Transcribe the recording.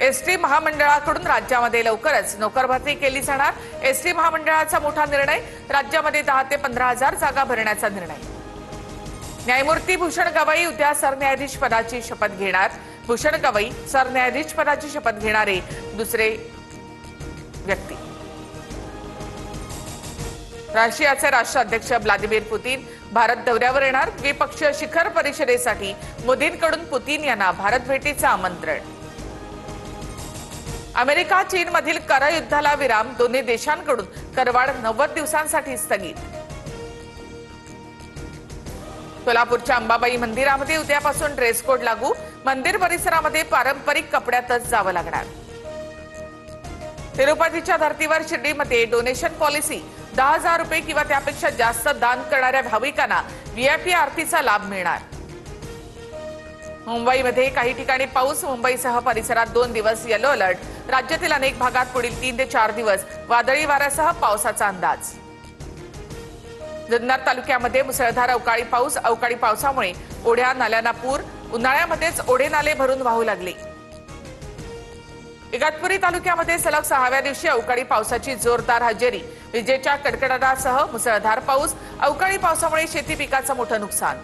ST महामंडळाकडून राज्यामध्ये लवकरच नोकर भरती केली जाणार। एसटी महामंडळाचा मोठा निर्णय, राज्यामध्ये 10 ते 15 हजार जागा भरण्याचा निर्णय। न्यायमूर्ती भूषण गवई उद्या सरन्यायाधीश पदाची शपथ घेणार। भूषण गवई सरन्यायाधीश पदाची शपथ घेणारे दुसरे व्यक्ती। रशियाचे राष्ट्राध्यक्ष व्लादिमीर पुतीन भारत दौऱ्यावर येणार। द्विपक्षीय शिखर परिषदेसाठी मोदींकडून पुतीन यांना भारत भेटीचं आमंत्रण। अमेरिका चीनमधील करयुद्धाला विराम, दोन्ही देशांकडून करवाढ 90 दिवसांसाठी स्थगित। सोलापूरच्या अंबाबाई मंदिरामध्ये उद्यापासून ड्रेस कोड लागू, मंदिर परिसरामध्ये पारंपरिक कपड्यातच जावं लागणार। तिरुपतीच्या धर्तीवर शिर्डीमध्ये डोनेशन पॉलिसी, 10,000 रुपये किंवा त्यापेक्षा जास्त दान करणाऱ्या भाविकांना व्हीआयपी आरतीचा लाभ मिळणार। मुंबईमध्ये काही ठिकाणी पाऊस, मुंबईसह परिसरात 2 दिवस येलो अलर्ट। राज्यातील अनेक भागात पुढील 3 ते 4 दिवस वादळी वाऱ्यासह पावसाचा अंदाज। जुन्नर तालुक्यामध्ये मुसळधार अवकाळी पावसामुळे ओढ्या नाल्यांना पूर, उन्हाळ्यामध्येच ओढे नाले भरून वाहू लागले। इगतपुरी तालुक्यामध्ये सलग 6व्या दिवशी अवकाळी पावसाची जोरदार हजेरी, विजेच्या कडकडाटासह मुसळधार पाऊस, अवकाळी पावसामुळे शेती पिकाचं मोठं नुकसान।